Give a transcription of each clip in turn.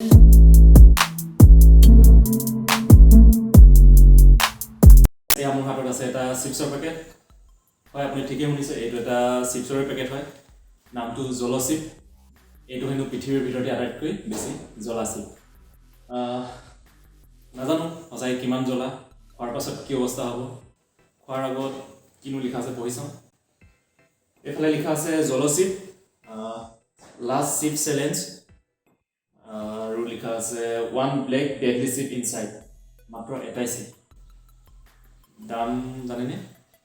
মোৰ হাতত আছে এটা চিপছৰ পেকেট হয় আপুনি ঠিকেই শুনিছে এইটো এটা চিপছৰ পেকেট হয় নামটো জলচিপ এইটো হেনো পৃথিৱীৰ ভিতৰতে আটাইতকৈ বেছি জ্বলা চিপ নাজানো সঁচাই কিমান জ্বলা খোৱাৰ পাছত কি অৱস্থা হ'ব খোৱাৰ আগত কিনো লিখা আছে পঢ়ি চাওঁ এইফালে লিখা আছে জলচিপ লাষ্ট চিপ চেলেঞ্জ আৰু লিখা আছে ওৱান ব্লেক ডেডলি চিপ ইনচাইড মাত্ৰ এটাই চিপ দাম জানেনে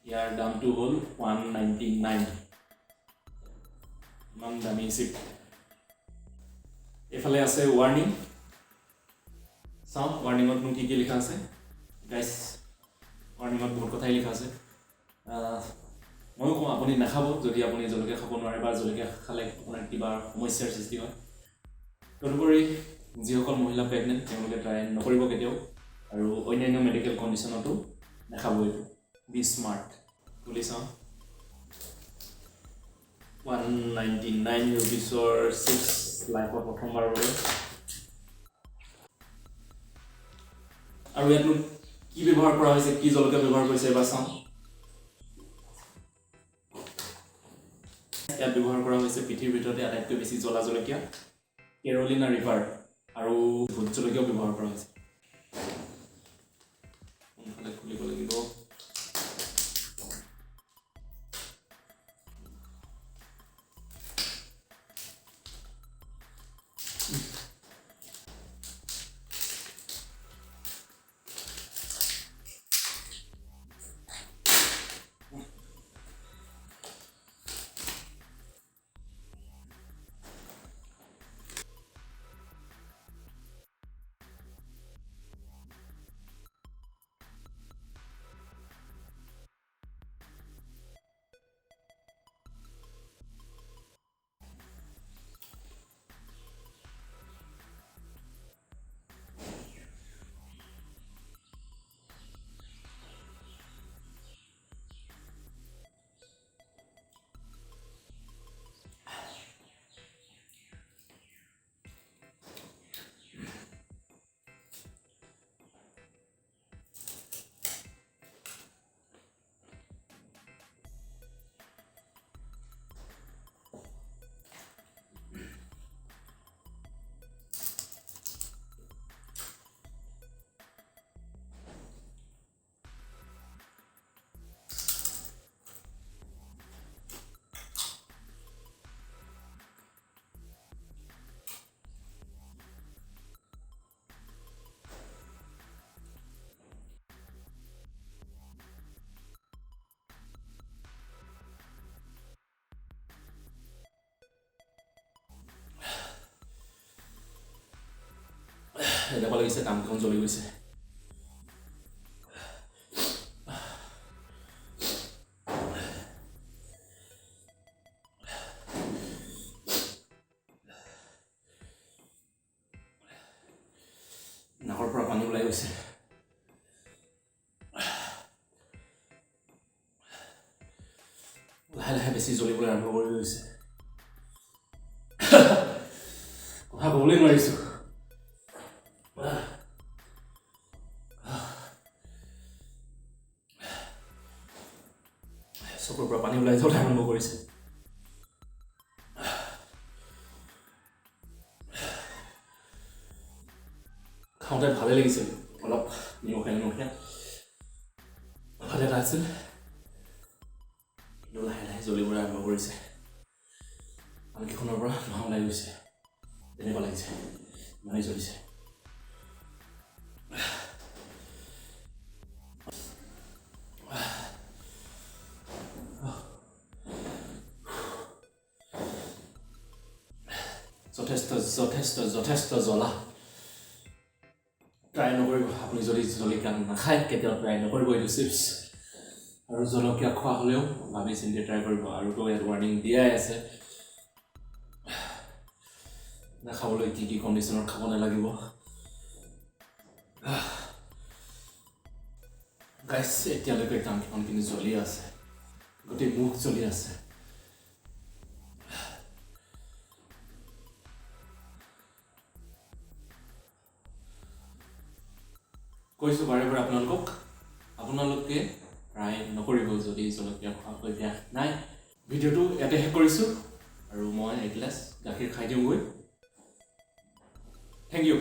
ইয়াৰ দামটো হ'ল 199 ইমান দামী চিপ এইফালে আছে ৱাৰ্নিং চাওঁ ৱাৰ্নিঙতনো কি কি লিখা আছে গাইছ ৱাৰ্নিঙত বহুত কথাই লিখা আছে ময়ো কওঁ আপুনি নাখাব যদি আপুনি জলকীয়া খাব নোৱাৰে বা জলকীয়া খালে আপোনাৰ কিবা সমস্যাৰ সৃষ্টি হয় তদুপৰি যিসকল মহিলা প্ৰেগনেণ্ট তেওঁলোকে ট্ৰাই নকৰিব কেতিয়াও আৰু অন্যান্য মেডিকেল কণ্ডিশ্যনতো নাখাব এইটো বি স্মাৰ্ট বুলি চাওঁ 199 ৰুপিছৰ চিপছ লাইফত প্ৰথমবাৰৰ বাবে আৰু ইয়াতনো কি ব্যৱহাৰ কৰা হৈছে কি জলকীয়া ব্যৱহাৰ কৰিছে এবাৰ চাওঁ ইয়াত ব্যৱহাৰ কৰা হৈছে পৃথিৱীৰ ভিতৰতে আটাইতকৈ বেছি জ্বলা জলকীয়া কেৰলিনা ৰিভাৰ আৰু ভোট জলকীয়াও ব্যৱহাৰ কৰা হৈছে খুলিব লাগিব এনেকুৱা লাগিছে কামখন জ্বলি গৈছে নাকৰ পৰা পানী ওলাই গৈছে লাহে লাহে বেছি জ্বলিবলৈ আৰম্ভ কৰি গৈছে কথা ক'বলৈ নোৱাৰিছোঁ চকুৰ পৰা পানী ওলাই যাবলৈ আৰম্ভ কৰিছে খাওঁতে ভালে লাগিছিল অলপ নিমখীয়া ভালে এটা আছিল কিন্তু লাহে লাহে জ্বলিবলৈ আৰম্ভ কৰিছে আনকেইখনৰ পৰা ধোঁৱা ওলাই গৈছে তেনেকুৱা লাগিছে ইমানেই জ্বলিছে যথেষ্ট যথেষ্ট যথেষ্ট জ্বলা ট্ৰাই নকৰিব আপুনি যদি জলকীয়া নাখায় কেতিয়াও ট্ৰাই নকৰিব এইটো চিপছ আৰু জলকীয়া খোৱা হ'লেও ভাবি চিন্তি ট্ৰাই কৰিব আৰু তো ইয়াত ৱাৰ্নিং দিয়াই আছে নাখাবলৈ কি কি কণ্ডিশ্যনত খাব নালাগিব গাইছ এতিয়ালৈকে কামখন কিন্তু জ্বলি আছে গোটেই মুখ জ্বলি আছে কৈছোঁ বাৰে বাৰে আপোনালোকে ট্ৰাই নকৰিব যদি জলকীয়া খোৱাৰ অভ্যাস নাই। ভিডিঅ'টো ইয়াতে শেষ কৰিছোঁ আৰু মই এগিলাচ গাখীৰ খাই দিওঁগৈ। Thank U.